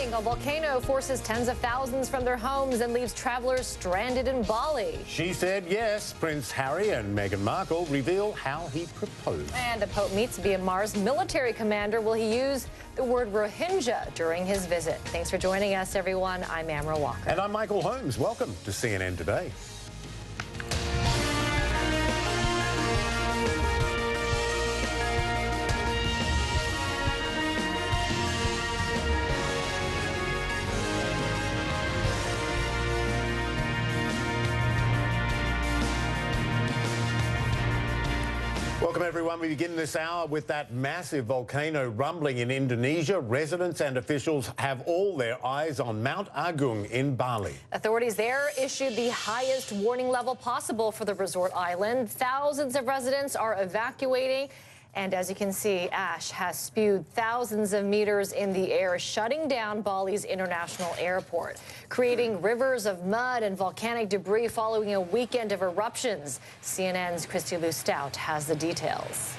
morning. A volcano forces tens of thousands from their homes and leaves travelers stranded in Bali. She said yes. Prince Harry and Meghan Markle reveal how he proposed. And the Pope meets Myanmar's military commander. Will he use the word Rohingya during his visit? Thanks for joining us, everyone. I'm Amra Walker. And I'm Michael Holmes. Welcome to CNN Today. Welcome, everyone. We begin this hour with that massive volcano rumbling in Indonesia. Residents and officials have all their eyes on Mount Agung in Bali. Authorities there issued the highest warning level possible for the resort island. Thousands of residents are evacuating. And as you can see, ash has spewed thousands of meters in the air, shutting down Bali's international airport, creating rivers of mud and volcanic debris following a weekend of eruptions. CNN's Christy Lou Stout has the details.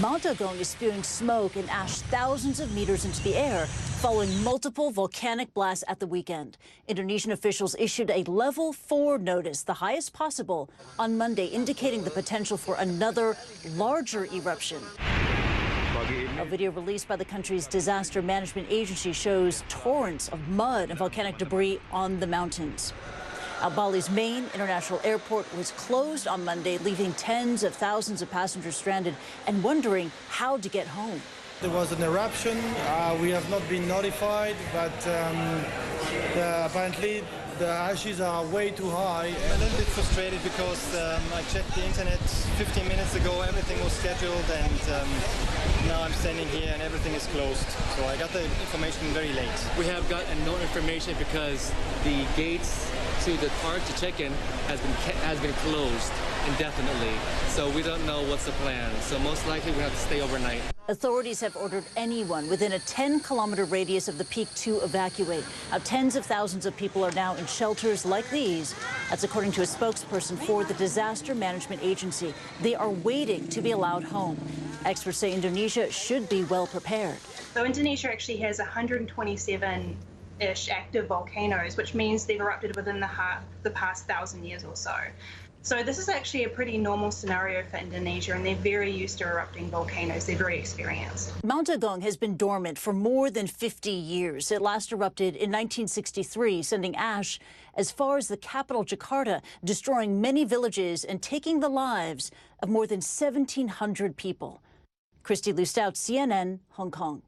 Mount Agung is spewing smoke and ash thousands of meters into the air following multiple volcanic blasts at the weekend. Indonesian officials issued a level 4 notice, the highest possible, on Monday, indicating the potential for another larger eruption. A video released by the country's disaster management agency shows torrents of mud and volcanic debris on the mountains. Bali's main international airport was closed on Monday, leaving tens of thousands of passengers stranded and wondering how to get home. There was an eruption. We have not been notified, but apparently the ashes are way too high. I'm a little bit frustrated because I checked the internet 15 minutes ago. Everything was scheduled, and now I'm standing here and everything is closed. So I got the information very late. We have gotten no information because the gates to the park to check in has been closed indefinitely. So we don't know what's the plan. So most likely we have to stay overnight. Authorities have ordered anyone within a 10-kilometer radius of the peak to evacuate. Now, tens of thousands of people are now in shelters like these. That's according to a spokesperson for the Disaster Management Agency. They are waiting to be allowed home. Experts say Indonesia should be well prepared. So Indonesia actually has 127-ish active volcanoes, which means they've erupted within the past 1,000 years or so. So this is actually a pretty normal scenario for Indonesia, and they're very used to erupting volcanoes. They're very experienced. Mount Agung has been dormant for more than 50 years. It last erupted in 1963, sending ash as far as the capital, Jakarta, destroying many villages and taking the lives of more than 1,700 people. Christy Lou Stout, CNN, Hong Kong.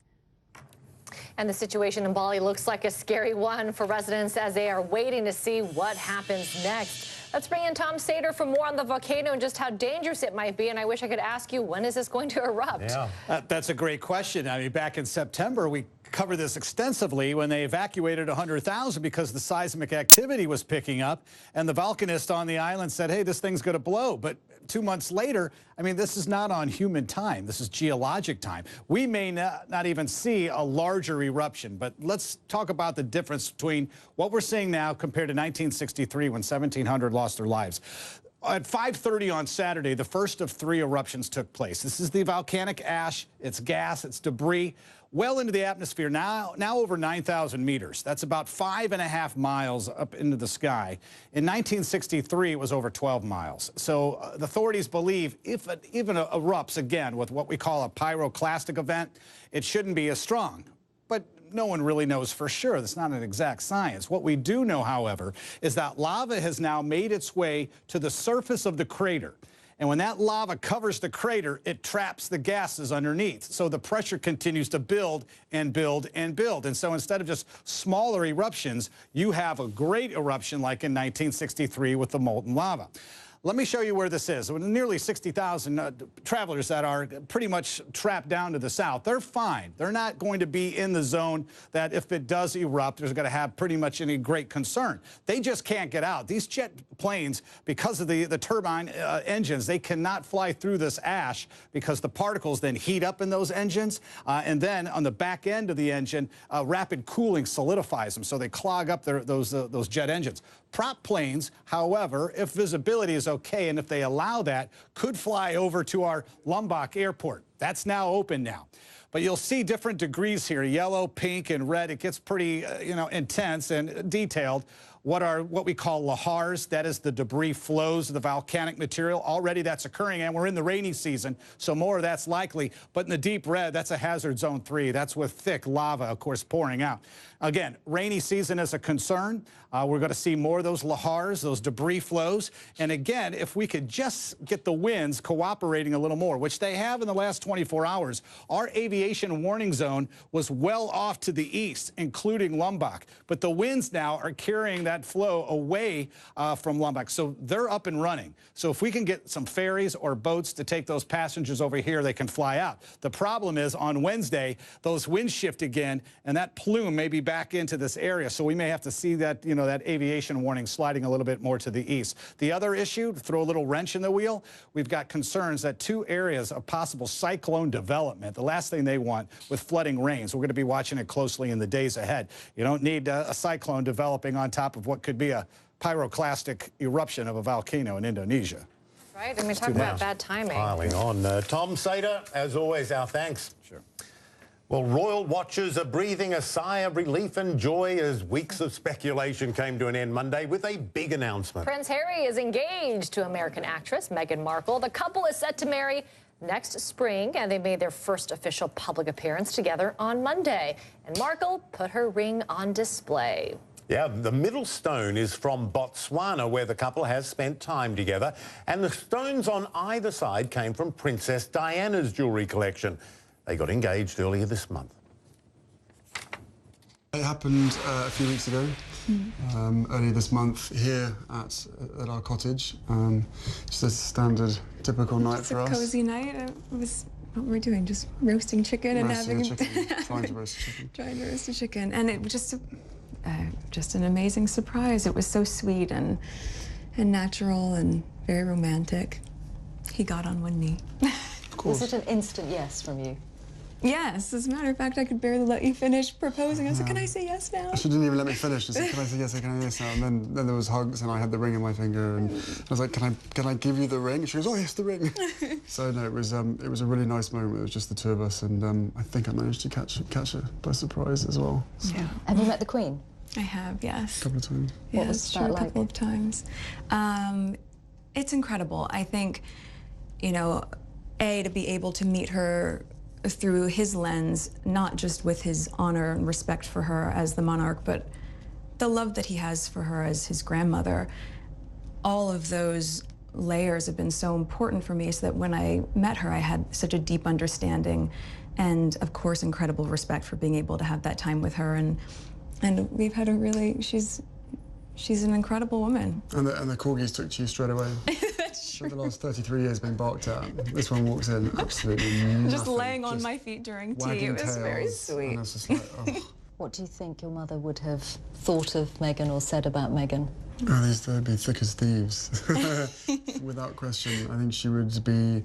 And the situation in Bali looks like a scary one for residents as they are waiting to see what happens next. Let's bring in Tom Sater for more on the volcano and just how dangerous it might be. And I wish I could ask you, when is this going to erupt? Yeah, that's a great question. I mean, back in September, we covered this extensively when they evacuated 100,000 because the seismic activity was picking up. And the volcanist on the island said, hey, this thing's going to blow. But 2 months later, I mean, this is not on human time. This is geologic time. We may not even see a larger eruption. But let's talk about the difference between what we're seeing now compared to 1963 when 1,700 lost their lives. At 5:30 on Saturday, the first of 3 eruptions took place. This is the volcanic ash. It's gas. It's debris. Well into the atmosphere, now over 9,000 meters. That's about 5.5 miles up into the sky. In 1963, it was over 12 miles. So the authorities believe if it even erupts again with what we call a pyroclastic event, it shouldn't be as strong. But no one really knows for sure. That's not an exact science. What we do know, however, is that lava has now made its way to the surface of the crater. And when that lava covers the crater, it traps the gases underneath. So the pressure continues to build and build and build. And so instead of just smaller eruptions, you have a great eruption like in 1963 with the molten lava. Let me show you where this is. Nearly 60,000 travelers that are pretty much trapped down to the south. They're fine. They're not going to be in the zone that if it does erupt, there's going to have pretty much any great concern. They just can't get out. These jet planes, because of the turbine engines, they cannot fly through this ash because the particles then heat up in those engines. And then on the back end of the engine, rapid cooling solidifies them, so they clog up those jet engines. Prop planes, however, if visibility is okay and if they allow that, could fly over to our Lombok airport. That's now open now. But you'll see different degrees here, yellow, pink, and red. It gets pretty, intense and detailed. What we call lahars, that is the debris flows of the volcanic material. Already that's occurring, and we're in the rainy season, so more of that's likely. But in the deep red, that's a hazard zone 3. That's with thick lava, of course, pouring out. Again, rainy season is a concern. We're going to see more of those lahars, those debris flows. And again, if we could just get the winds cooperating a little more, which they have in the last 24 hours, our aviation warning zone was well off to the east, including Lombok. But the winds now are carrying that flow away from Lombok. So they're up and running. So if we can get some ferries or boats to take those passengers over here, they can fly out. The problem is on Wednesday, those winds shift again, and that plume may be back into this area. So we may have to see that, that aviation warning sliding a little bit more to the east. The other issue, to throw a little wrench in the wheel, we've got concerns that 2 areas of possible cyclone development, the last thing they want with flooding rains. We're going to be watching it closely in the days ahead. You don't need a cyclone developing on top of what could be a pyroclastic eruption of a volcano in Indonesia. Right? I mean, talk about bad timing. Piling on. Tom Sater, as always, our thanks. Sure. Well, royal watchers are breathing a sigh of relief and joy as weeks of speculation came to an end Monday with a big announcement. Prince Harry is engaged to American actress Meghan Markle. The couple is set to marry next spring, and they made their first official public appearance together on Monday. And Markle put her ring on display. Yeah, the middle stone is from Botswana, where the couple has spent time together. And the stones on either side came from Princess Diana's jewellery collection. They got engaged earlier this month. It happened a few weeks ago, earlier this month, here at our cottage. Just a standard, typical night for us. It's a cozy night. It was what we're doing, just roasting chicken and having trying to roast chicken. Trying to roast a chicken, and it was just an amazing surprise. It was so sweet and natural and very romantic. He got on one knee. Of course. Was it an instant yes from you? Yes, as a matter of fact, I could barely let you finish proposing. I said, can I say yes now? She didn't even let me finish. She said, can I say yes, can I say yes now? And then there was hugs, and I had the ring in my finger, and I was like, can I give you the ring? And she goes, oh, yes, the ring. So, no, it was a really nice moment. It was just the 2 of us, and I think I managed to catch her by surprise as well. So. Yeah. Have you met the Queen? I have, yes. A couple of times. What was that like? A couple of times. It's incredible. I think, to be able to meet her through his lens, not just with his honor and respect for her as the monarch, but the love that he has for her as his grandmother. All of those layers have been so important for me, so that when I met her, I had such a deep understanding and, of course, incredible respect for being able to have that time with her. And we've had she's an incredible woman. And the corgis took to you straight away. That's true. For the last 33 years being barked at. This one walks in absolutely just laying on my feet during tea. It was very sweet. And it's just like, oh. What do you think your mother would have thought of Meghan or said about Meghan? Oh, they'd be thick as thieves. Without question. I think she would be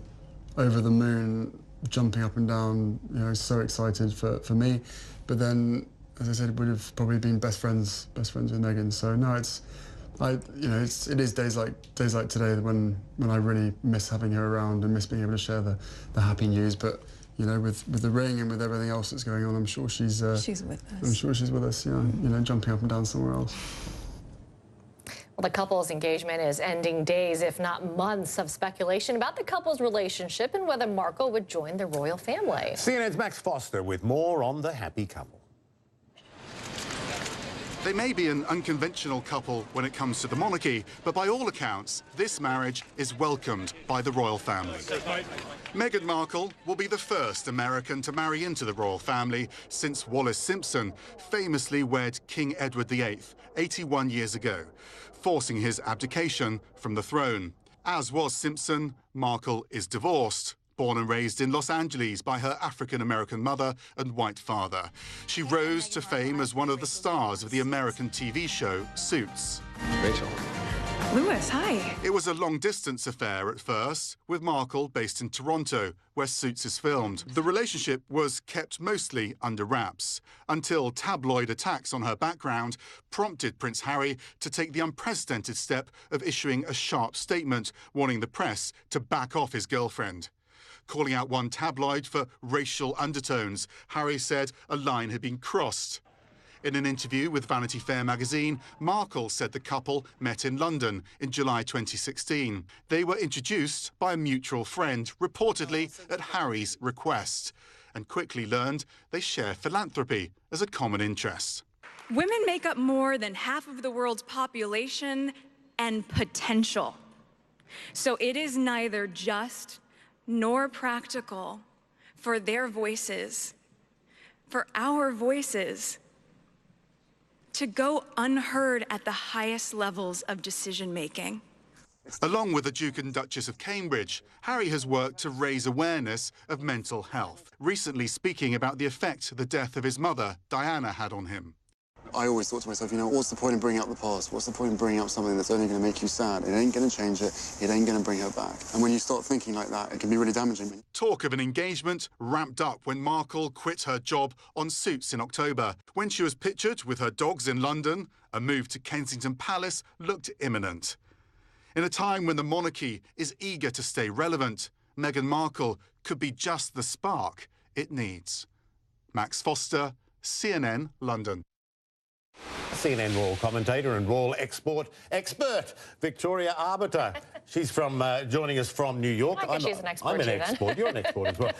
over the moon, jumping up and down, so excited for me. But then, as I said, would have probably been best friends with Meghan. So no, it is days like today when I really miss having her around and miss being able to share the happy news. But with the ring and with everything else that's going on, I'm sure she's with us. I'm sure she's with us. Yeah, jumping up and down somewhere else. Well, the couple's engagement is ending days, if not months, of speculation about the couple's relationship and whether Markle would join the royal family. CNN's Max Foster with more on the happy couple. They may be an unconventional couple when it comes to the monarchy, but by all accounts, this marriage is welcomed by the royal family. Meghan Markle will be the first American to marry into the royal family since Wallis Simpson famously wed King Edward VIII 81 years ago, forcing his abdication from the throne. As was Simpson, Markle is divorced. Born and raised in Los Angeles by her African-American mother and white father. She rose to fame as one of the stars of the American TV show Suits. Rachel. Louis, hi. It was a long-distance affair at first, with Markle based in Toronto, where Suits is filmed. The relationship was kept mostly under wraps, until tabloid attacks on her background prompted Prince Harry to take the unprecedented step of issuing a sharp statement warning the press to back off his girlfriend. calling out one tabloid for racial undertones. Harry said a line had been crossed. In an interview with Vanity Fair magazine, Markle said the couple met in London in July 2016. They were introduced by a mutual friend, reportedly at Harry's request, and quickly learned they share philanthropy as a common interest. Women make up more than half of the world's population and potential. So it is neither just nor practical for their voices, for our voices, to go unheard at the highest levels of decision-making. Along with the Duke and Duchess of Cambridge, Harry has worked to raise awareness of mental health, recently speaking about the effect the death of his mother, Diana, had on him. I always thought to myself, you know, what's the point in bringing up the past? What's the point in bringing up something that's only going to make you sad? It ain't going to change it. It ain't going to bring her back. And when you start thinking like that, it can be really damaging. Talk of an engagement ramped up when Markle quit her job on Suits in October. When she was pictured with her dogs in London, a move to Kensington Palace looked imminent. In a time when the monarchy is eager to stay relevant, Meghan Markle could be just the spark it needs. Max Foster, CNN, London. CNN royal commentator and royal export expert, Victoria Arbiter. She's from joining us from New York. I guess she's an export. I'm an export. You're an export as well.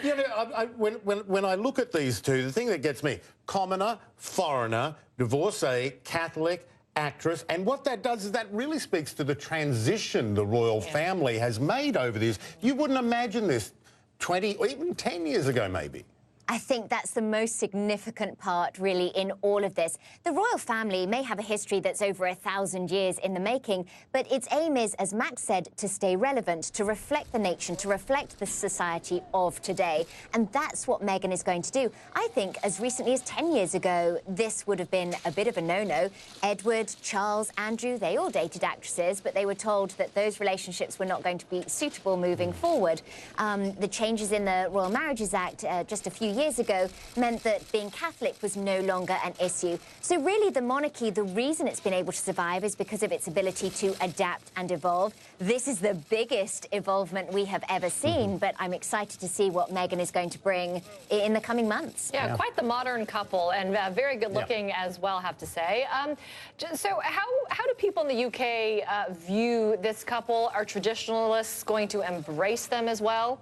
You know, when I look at these two, the thing that gets me: commoner, foreigner, divorcee, Catholic, actress, and what that does is that really speaks to the transition the royal family has made over this. You wouldn't imagine this 20 or even 10 years ago, maybe. I think that's the most significant part, really, in all of this. The royal family may have a history that's over 1,000 years in the making, but its aim is, as Max said, to stay relevant, to reflect the nation, to reflect the society of today. And that's what Meghan is going to do. I think as recently as 10 years ago, this would have been a bit of a no-no. Edward, Charles, Andrew, they all dated actresses, but they were told that those relationships were not going to be suitable moving forward. The changes in the Royal Marriages Act just a few years ago meant that being Catholic was no longer an issue. So really the monarchy, the reason it's been able to survive is because of its ability to adapt and evolve. This is the biggest evolvement we have ever seen, but I'm excited to see what Meghan is going to bring in the coming months. Yeah, quite the modern couple, and very good looking as well, I have to say. So how do people in the UK view this couple? Are traditionalists going to embrace them as well?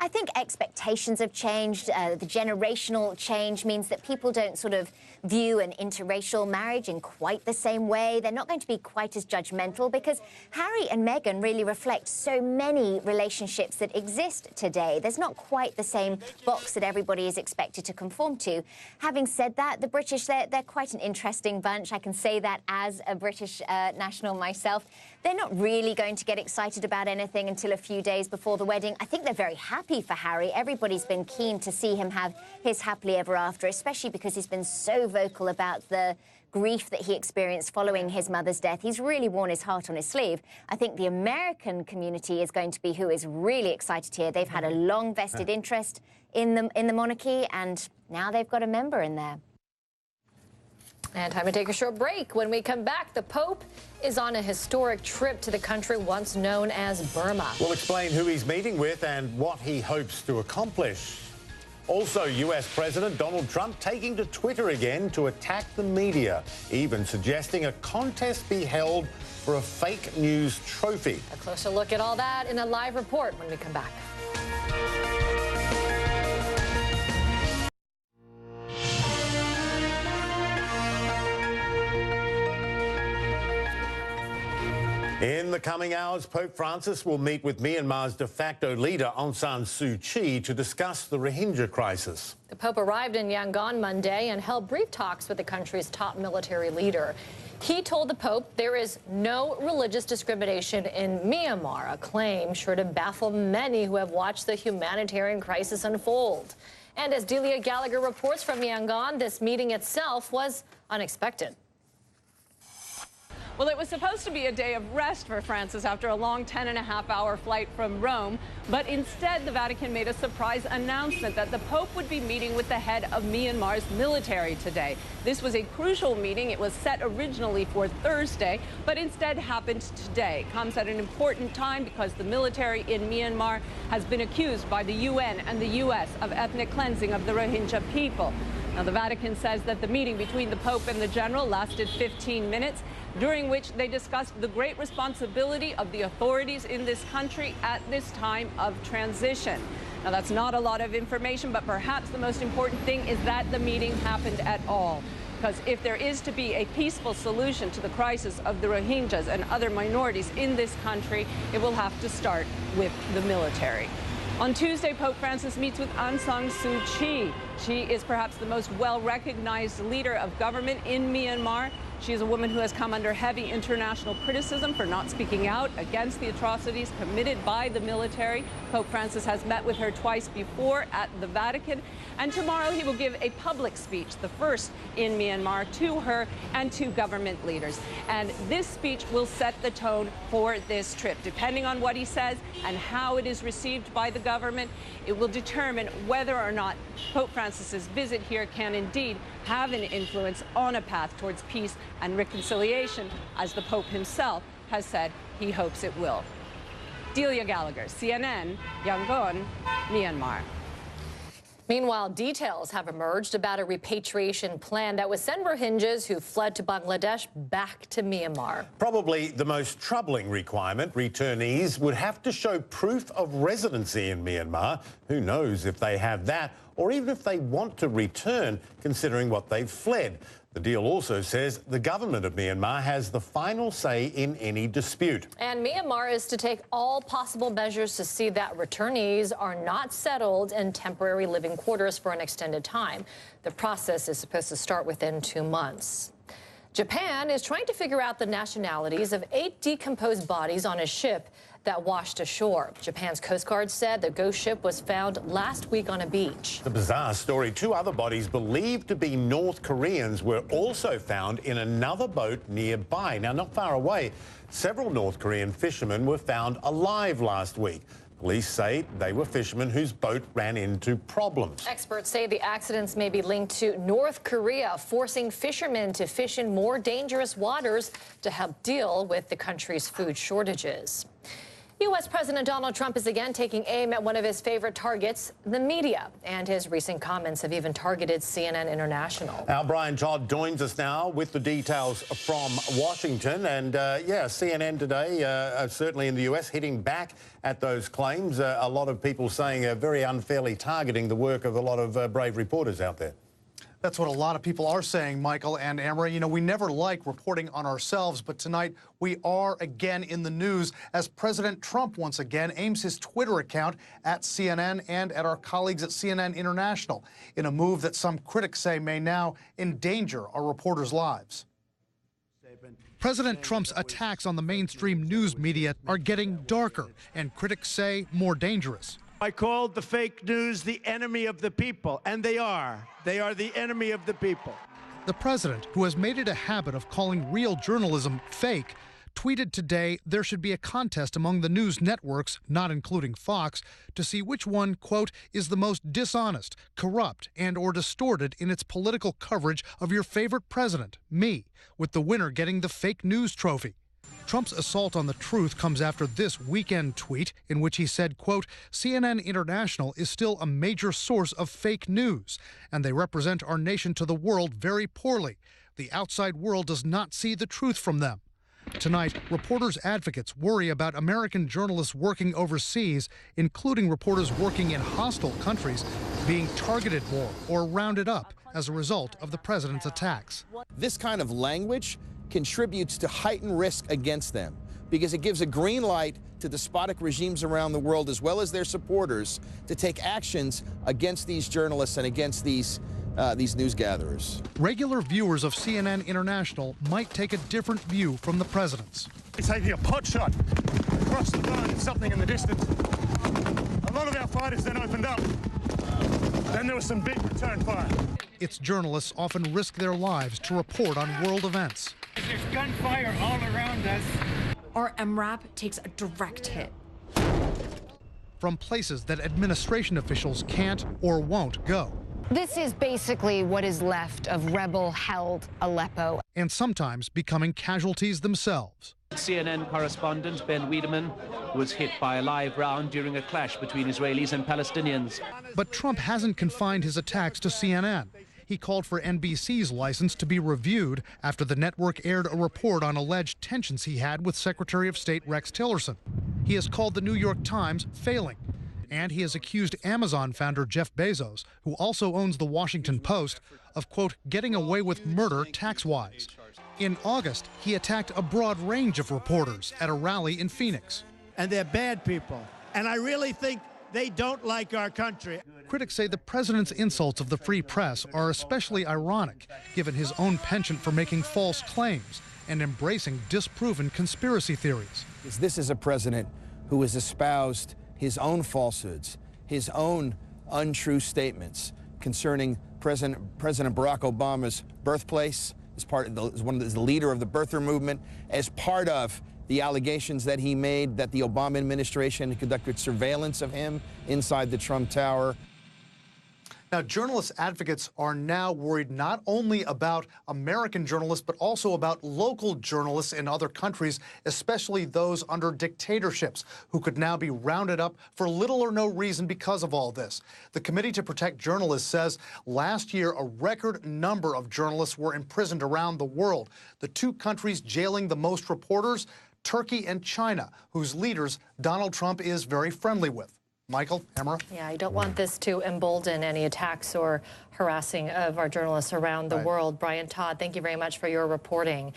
I think expectations have changed. The generational change means that people don't sort of view an interracial marriage in quite the same way. They're not going to be quite as judgmental because Harry and Meghan really reflect so many relationships that exist today. There's not quite the same box that everybody is expected to conform to. Having said that, the British, they're quite an interesting bunch. I can say that as a British national myself. They're not really going to get excited about anything until a few days before the wedding. I think they're very happy for Harry. Everybody's been keen to see him have his happily ever after, especially because he's been so vocal about the grief that he experienced following his mother's death. He's really worn his heart on his sleeve. I think the American community is going to be who is really excited here. They've had a long vested interest in the monarchy, and now they've got a member in there. And time to take a short break. When we come back, the Pope is on a historic trip to the country once known as Burma. We'll explain who he's meeting with and what he hopes to accomplish. Also, US President Donald Trump taking to Twitter again to attack the media, even suggesting a contest be held for a fake news trophy. A closer look at all that in a live report when we come back. In the coming hours, Pope Francis will meet with Myanmar's de facto leader Aung San Suu Kyi to discuss the Rohingya crisis. The Pope arrived in Yangon Monday and held brief talks with the country's top military leader. He told the Pope there is no religious discrimination in Myanmar, a claim sure to baffle many who have watched the humanitarian crisis unfold. And as Delia Gallagher reports from Yangon, this meeting itself was unexpected. Well, it was supposed to be a day of rest for Francis after a long 10.5-hour flight from Rome, but instead the Vatican made a surprise announcement that the Pope would be meeting with the head of Myanmar's military today. This was a crucial meeting. It was set originally for Thursday, but instead happened today. It comes at an important time because the military in Myanmar has been accused by the UN and the US of ethnic cleansing of the Rohingya people. Now, the Vatican says that the meeting between the Pope and the general lasted 15 minutes, during which they discussed the great responsibility of the authorities in this country at this time of transition. Now, that's not a lot of information, but perhaps the most important thing is that the meeting happened at all. Because if there is to be a peaceful solution to the crisis of the Rohingyas and other minorities in this country, it will have to start with the military. On Tuesday, Pope Francis meets with Aung San Suu Kyi. She is perhaps the most well-recognized leader of government in Myanmar. She is a woman who has come under heavy international criticism for not speaking out against the atrocities committed by the military. Pope Francis has met with her twice before at the Vatican, and tomorrow he will give a public speech, the first in Myanmar, to her and to government leaders. And this speech will set the tone for this trip. Depending on what he says and how it is received by the government, it will determine whether or not Pope Francis's visit here can indeed have an influence on a path towards peace and reconciliation, as the Pope himself has said he hopes it will. Delia Gallagher, CNN, Yangon, Myanmar. Meanwhile, details have emerged about a repatriation plan that would send Rohingyas who fled to Bangladesh back to Myanmar. Probably the most troubling requirement, returnees would have to show proof of residency in Myanmar. Who knows if they have that or even if they want to return, considering what they've fled. The deal also says the government of Myanmar has the final say in any dispute. And Myanmar is to take all possible measures to see that returnees are not settled in temporary living quarters for an extended time. The process is supposed to start within 2 months. Japan is trying to figure out the nationalities of 8 decomposed bodies on a ship that washed ashore. Japan's Coast Guard said the ghost ship was found last week on a beach. The bizarre story, 2 other bodies believed to be North Koreans were also found in another boat nearby. Now, not far away, several North Korean fishermen were found alive last week. Police say they were fishermen whose boat ran into problems. Experts say the accidents may be linked to North Korea forcing fishermen to fish in more dangerous waters to help deal with the country's food shortages. U.S. President Donald Trump is again taking aim at one of his favorite targets, the media, and his recent comments have even targeted CNN International. Our Brian Todd joins us now with the details from Washington. And, yeah, CNN today, certainly in the U.S., hitting back at those claims. A lot of people saying very unfairly targeting the work of a lot of brave reporters out there. That's what a lot of people are saying, Michael and Amory. You know, we never like reporting on ourselves, but tonight we are again in the news as President Trump once again aims his Twitter account at CNN and at our colleagues at CNN International in a move that some critics say may now endanger our reporters' lives. President Trump's attacks on the mainstream news media are getting darker and critics say more dangerous. I called the fake news the enemy of the people, and they are. They are the enemy of the people. The president, who has made it a habit of calling real journalism fake, tweeted today there should be a contest among the news networks, not including Fox, to see which one, quote, is the most dishonest, corrupt, and or distorted in its political coverage of your favorite president, me, with the winner getting the fake news trophy. Trump's assault on the truth comes after this weekend tweet in which he said, quote, CNN International is still a major source of fake news, and they represent our nation to the world very poorly. The outside world does not see the truth from them. Tonight, reporters' advocates worry about American journalists working overseas, including reporters working in hostile countries, being targeted more or rounded up as a result of the president's attacks. This kind of language contributes to heightened risk against them because it gives a green light to despotic regimes around the world as well as their supporters to take actions against these journalists and against these news gatherers. Regular viewers of CNN International might take a different view from the president's. It's taking a pot shot across the phone at something in the distance. A lot of our fighters then opened up. Then there was some big return fire. Its journalists often risk their lives to report on world events. There's gunfire all around us. Our MRAP takes a direct hit. From places that administration officials can't or won't go. This is basically what is left of rebel-held Aleppo. And sometimes becoming casualties themselves. CNN correspondent Ben Wiedemann was hit by a live round during a clash between Israelis and Palestinians. But Trump hasn't confined his attacks to CNN. He called for NBC's license to be reviewed after the network aired a report on alleged tensions he had with Secretary of State Rex Tillerson. He has called the New York Times failing. And he has accused Amazon founder Jeff Bezos, who also owns the Washington Post, of, quote, getting away with murder tax-wise. In August, he attacked a broad range of reporters at a rally in Phoenix. And they're bad people. And I really think they don't like our country. Critics say the president's insults of the free press are especially ironic, given his own penchant for making false claims and embracing disproven conspiracy theories. This is a president who has espoused his own falsehoods, his own untrue statements concerning President Barack Obama's birthplace, as the leader of the birther movement, as part of the allegations that he made that the Obama administration conducted surveillance of him inside the Trump Tower. Now, journalist advocates are now worried not only about American journalists, but also about local journalists in other countries, especially those under dictatorships, who could now be rounded up for little or no reason because of all this. The Committee to Protect Journalists says last year a record number of journalists were imprisoned around the world. The two countries jailing the most reporters, Turkey and China, whose leaders Donald Trump is very friendly with. Michael, Emma? Yeah, I don't want this to embolden any attacks or harassing of our journalists around the world. Brian Todd, thank you very much for your reporting.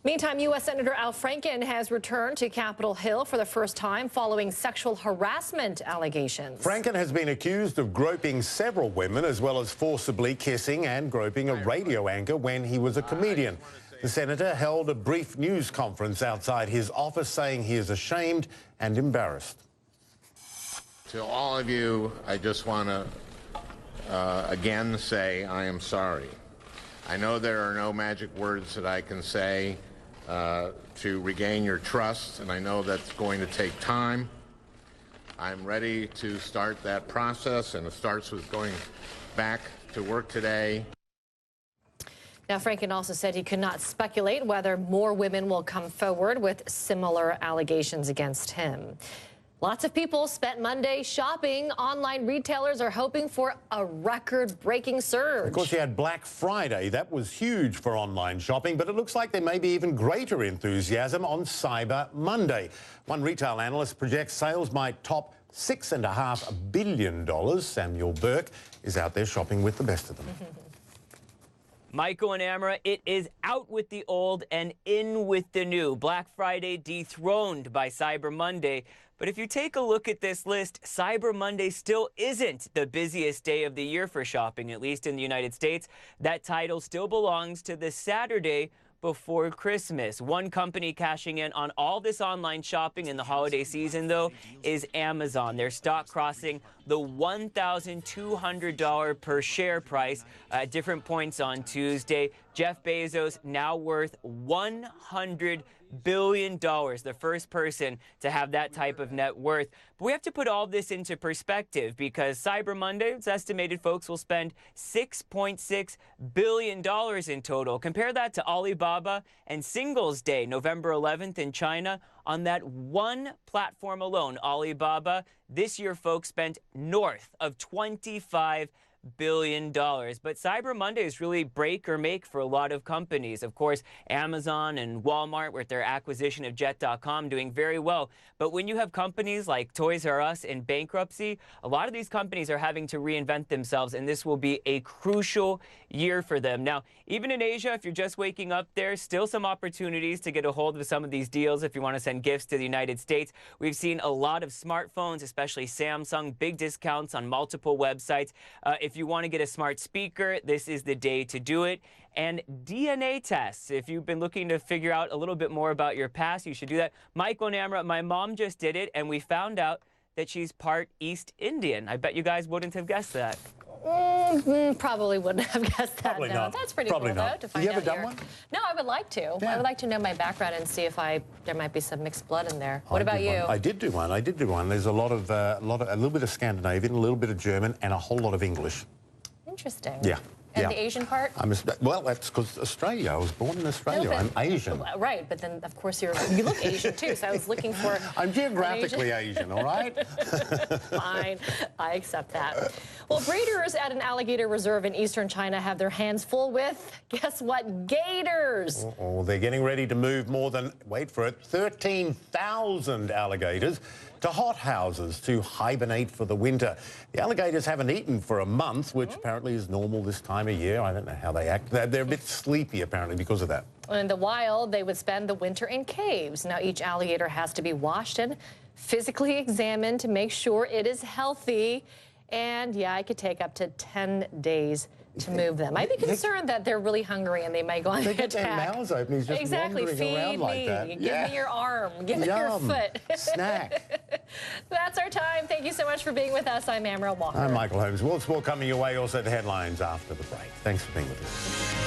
Meantime, U.S. Senator Al Franken has returned to Capitol Hill for the first time following sexual harassment allegations. Franken has been accused of groping several women, as well as forcibly kissing and groping a radio anchor when he was a comedian. The senator held a brief news conference outside his office, saying he is ashamed and embarrassed. To all of you, I just want to again say I am sorry. I know there are no magic words that I can say to regain your trust, and I know that's going to take time. I'm ready to start that process, and it starts with going back to work today. Now, Franken also said he could not speculate whether more women will come forward with similar allegations against him. Lots of people spent Monday shopping. Online retailers are hoping for a record-breaking surge. Of course, you had Black Friday. That was huge for online shopping, but it looks like there may be even greater enthusiasm on Cyber Monday. One retail analyst projects sales might top $6.5 billion. Samuel Burke is out there shopping with the best of them. Michael and Amara, it is out with the old and in with the new. Black Friday dethroned by Cyber Monday. But if you take a look at this list, Cyber Monday still isn't the busiest day of the year for shopping, at least in the United States. That title still belongs to the Saturday before Christmas. One company cashing in on all this online shopping in the holiday season, though, is Amazon. Their stock crossing the $1,200 per share price at different points on Tuesday. Jeff Bezos now worth $100 billion, the first person to have that type of net worth. But we have to put all this into perspective, because Cyber Monday, it's estimated folks will spend $6.6 billion in total. Compare that to Alibaba and Singles Day, November 11th in China. On that one platform alone, Alibaba, this year folks spent north of $25 billion. But Cyber Monday is really break or make for a lot of companies. Of course, Amazon and Walmart, with their acquisition of Jet.com, doing very well. But when you have companies like Toys R Us in bankruptcy, a lot of these companies are having to reinvent themselves, and this will be a crucial year for them. Now, even in Asia, if you're just waking up, there's still some opportunities to get a hold of some of these deals if you want to send gifts to the United States. We've seen a lot of smartphones, especially Samsung, big discounts on multiple websites. If you want to get a smart speaker, this is the day to do it. And DNA tests. If you've been looking to figure out a little bit more about your past, you should do that. Michael and Amara, my mom just did it, and we found out that she's part East Indian. I bet you guys wouldn't have guessed that. Probably wouldn't have guessed that. Probably no. not. That's pretty Probably cool, not. though, to find You ever out done your- one? No, I would like to. Yeah. I would like to know my background and see if there might be some mixed blood in there. What I about did you? one. I did do one. I did do one. There's a little bit of Scandinavian, a little bit of German, and a whole lot of English. Interesting. Yeah. And yeah. the Asian part? Well, that's because Australia. I was born in Australia. No, I'm Asian. Right, but then, of course, you look Asian, too, so I was looking for... I'm geographically Asian, all right? Fine. I accept that. Well, breeders at an alligator reserve in eastern China have their hands full with, guess what, gators. Oh, they're getting ready to move more than, wait for it, 13,000 alligators to hothouses to hibernate for the winter. The alligators haven't eaten for a month, which apparently is normal this time of year. I don't know how they act. They're a bit sleepy, apparently, because of that. In the wild, they would spend the winter in caves. Now, each alligator has to be washed and physically examined to make sure it is healthy. And, yeah, it could take up to 10 days to move them. I'd be concerned that they're really hungry and they might go on an attack. They get their mouths open. He's just exactly. wandering Feed around me. like that. Give Yeah. me your arm. Give me your Yum. foot. Snack. That's our time. Thank you so much for being with us. I'm Amara Walker. I'm Michael Holmes. World Sport coming your way. Also the headlines after the break. Thanks for being with us.